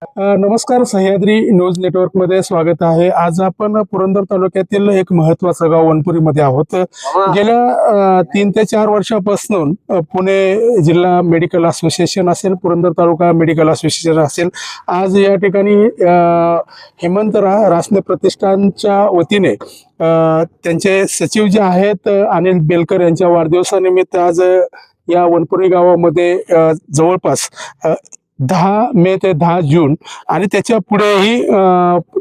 नमस्कार, Sahyadri news network मध्ये स्वागत आहे। आज आपण पुरंदर तालुक्यातील एक महत्त्वाचं गाव वनपुरीमध्ये आहोत। गेल्या 3 ते 4 वर्षापासून पुणे जिल्हा मेडिकल असोसिएशन असेल, पुरंदर तालुका मेडिकल असोसिएशन असेल, आज या ठिकाणी हेमंत रासने प्रतिष्ठानच्या वतीने त्यांचे सचिव जे आहेत अनिल बेलकर यांच्या वाढदिवसानिमित्त आज या वनपुरी गावामध्ये जवळपास 10 मे ते 10 जून आणि त्याच्या पुढेही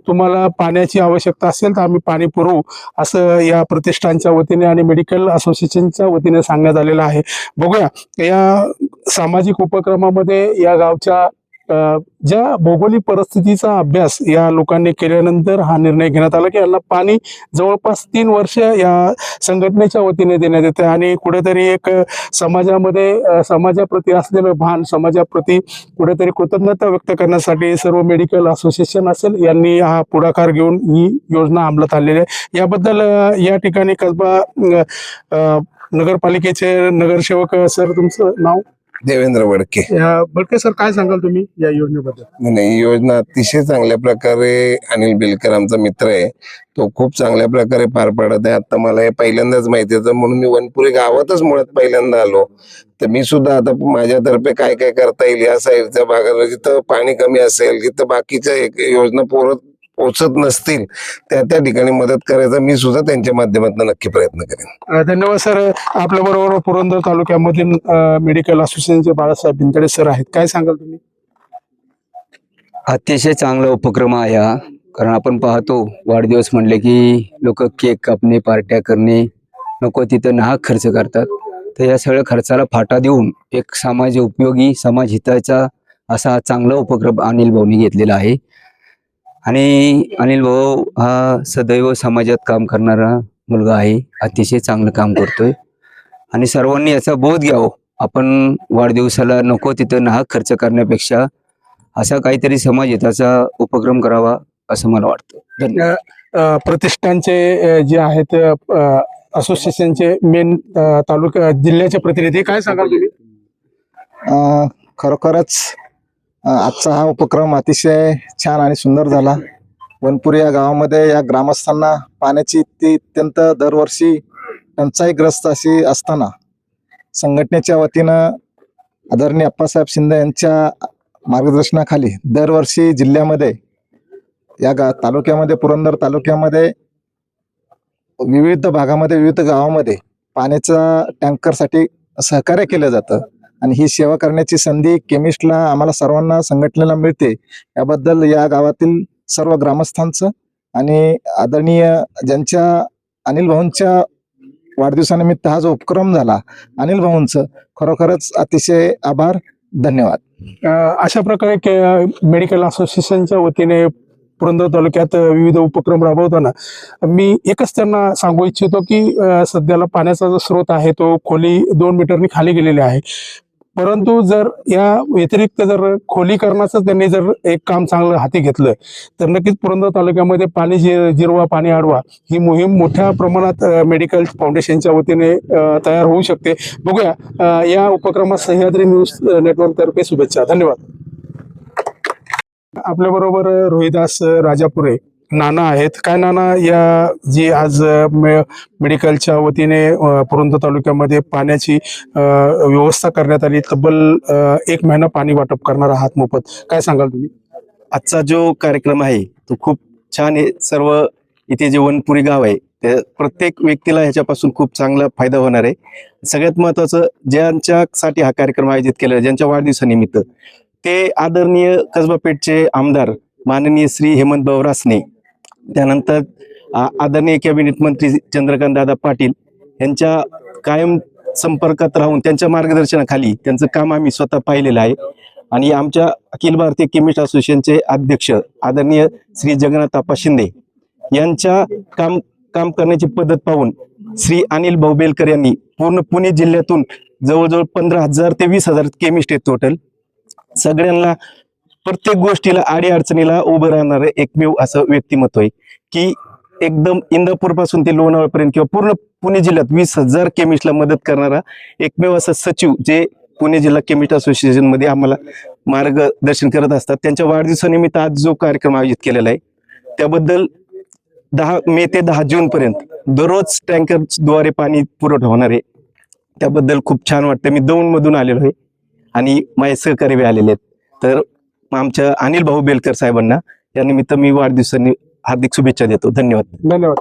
तुम्हाला पाण्याची आवश्यकता असेल तर आम्ही पाणी पुरवू असं या प्रतिष्ठानच्या वतीने आणि मेडिकल असोसिएशनच्या वतीने सांगण्यात आलेलं आहे। बघूया या सामाजिक उपक्रमामध्ये या गावच्या ज्या भौगोलिक परिस्थितीचा अभ्यास या लोकांनी केल्यानंतर हा निर्णय घेण्यात आला की यांना पाणी जवळपास 3 वर्ष या संघटनेच्या वतीने देण्यात येते आणि कुठेतरी एक समाजाप्रती असलेलं भान, समाजाप्रती कुठेतरी कृतज्ञता व्यक्त करण्यासाठी सर्व मेडिकल असोसिएशन असेल यांनी हा पुढाकार घेऊन ही योजना अंमलात आणलेली आहे। याबद्दल या ठिकाणी कसबा नगरपालिकेचे नगरसेवक सर, तुमचं नाव? देवेंद्र बडके। बडके सर, काय सांगाल तुम्ही या योजनेबद्दल? नाही, योजना अतिशय चांगल्या प्रकारे अनिल बेलकर आमचा मित्र आहे, तो खूप चांगल्या प्रकारे पार पाडत आहे। आता मला हे पहिल्यांदाच माहिती होतं म्हणून मी वनपुरी गावातच मुळात पहिल्यांदा आलो, तर मी सुद्धा आता माझ्यातर्फे काय काय करता येईल या साईडच्या भागाला, जिथं पाणी कमी असेल, जिथं बाकीच्या योजना पोहोचत नसतील त्या ठिकाणी मदत करायचा मी सुद्धा त्यांच्या माध्यमातून नक्की प्रयत्न करेन। धन्यवाद सर। आपल्या बरोबर पुरंदर तालुक्यामधील मेडिकल असोसिएशनचे बाळासाहेब भिंतडे सर आहेत, काय सांगाल तुम्ही? अतिशय चांगला उपक्रम आहे हा, कारण आपण पाहतो वाढदिवस म्हणले की लोक केक कापणे, पार्ट्या करणे, नको तिथं नाहक खर्च करतात। तर या सगळ्या खर्चाला फाटा देऊन एक समाज उपयोगी, समाज हिताचा असा चांगला उपक्रम अनिल भाऊनी घेतलेला आहे आणि अनिल भाऊ हा सदैव समाजात काम करणारा मुलगा आहे, अतिशय चांगलं काम करतोय आणि सर्वांनी याचा बोध घ्यावं। आपण वाढदिवसाला नको तिथं नाहक खर्च करण्यापेक्षा असा काहीतरी समाज हिताचा उपक्रम करावा असं मला वाटतं। धन्यवाद। प्रतिष्ठानचे जे आहेत असोसिएशनचे मेन तालुका जिल्ह्याचे प्रतिनिधी, काय सांगाल तुम्ही? खरोखरच आजचा हा उपक्रम अतिशय छान आणि सुंदर झाला। वनपुरी या गावामध्ये या ग्रामस्थांना पाण्याची अत्यंत दरवर्षी टंचाईग्रस्त अशी असताना संघटनेच्या वतीनं आदरणीय अप्पासाहेब शिंदे यांच्या मार्गदर्शनाखाली दरवर्षी जिल्ह्यामध्ये या तालुक्यामध्ये, पुरंदर तालुक्यामध्ये विविध भागामध्ये, विविध गावामध्ये पाण्याच्या टँकरसाठी सहकार्य केलं जातं आणि ही सेवा करण्याची संधी केमिस्टला आम्हाला सर्वांना संघटनेला मिळते। याबद्दल या गावातील सर्व ग्रामस्थांचं आणि आदरणीय ज्यांच्या अनिल भाऊंच्या वाढदिवसानिमित्त हा जो उपक्रम झाला अनिल भाऊंचं खरोखरच अतिशय आभार, धन्यवाद। अशा प्रकारे मेडिकल असोसिएशनच्या वतीने पुरंदर तालुक्यात विविध उपक्रम राबवताना मी एकच त्यांना सांगू इच्छितो की सध्याला पाण्याचा जो स्रोत आहे तो खोली 2 मीटरनी खाली गेलेले आहे, परंतु जर या व्यतिरिक्त जर खोलीकरणाचं त्यांनी जर एक काम चांगलं हाती घेतलं तर नक्कीच पुरंदर तालुक्यामध्ये पाणी जिरवा पाणी अडवा ही मोहीम मोठ्या प्रमाणात मेडिकल फाउंडेशनच्या वतीने तयार होऊ शकते। बघूया या उपक्रमात सह्याद्री न्यूज नेटवर्क तर्फे शुभेच्छा, धन्यवाद। आपल्या बरोबर रोहिदास राजापुरे नाना आहेत, काय नाना, या जी आज मेडिकलच्या वतीने पुरंदर तालुक्यामध्ये पाण्याची व्यवस्था करण्यात आली, तब्बल 1 महिना पाणी वाटप करणार आहात मोफत, काय सांगाल तुम्ही? आजचा जो कार्यक्रम आहे तो खूप छान आहे। सर्व इथे जे वनपुरी गाव आहे त्या प्रत्येक व्यक्तीला ह्याच्यापासून खूप चांगला फायदा होणार आहे। सगळ्यात महत्वाचं ज्यांच्यासाठी हा कार्यक्रम आयोजित केला, ज्यांच्या वाढदिवसानिमित्त, ते आदरणीय कसबा पेठचे आमदार माननीय श्री हेमंत रासने, त्यानंतर आदरणीय कॅबिनेट मंत्री चंद्रकांत दादा पाटील यांच्या कायम संपर्कात राहून त्यांच्या मार्गदर्शनाखाली त्यांचं काम आम्ही स्वतः पाहिलेलं आहे आणि आमच्या अखिल भारतीय केमिस्ट असोसिएशनचे अध्यक्ष आदरणीय श्री जगन्नाथ आप्पा शिंदे यांच्या काम करण्याची पद्धत पाहून श्री अनिल भाऊ बेलकर यांनी पूर्ण पुणे जिल्ह्यातून जवळजवळ 15,000 ते 20,000 केमिस्ट आहेत टोटल. सगळ्यांना प्रत्येक गोष्टीला अडीअडचणीला उभं राहणारं एकमेव असं व्यक्तिमत्व आहे की एकदम इंदापूर पासून ते लोणावळापर्यंत किंवा पूर्ण पुणे जिल्ह्यात 20,000 केमिस्टला मदत करणारा एकमेव असा सचिव जे पुणे जिल्हा केमिस्ट असोसिएशन मध्ये आम्हाला मार्गदर्शन करत असतात. त्यांच्या वाढदिवसानिमित्त आज जो कार्यक्रम आयोजित केलेला आहे त्याबद्दल 10 मे ते 10 जून पर्यंत दररोज टँकरद्वारे पाणी पुरवठा होणार आहे. त्याबद्दल खूप छान वाटतं. मी दौंडमधून आलेलो आहे आणि माझे सहकारी आलेले आहेत. तर आमच्या अनिल भाऊ बेलकर साहेबांना या निमित्त मी वाढदिवसाने हार्दिक शुभेच्छा देतो. धन्यवाद. धन्यवाद.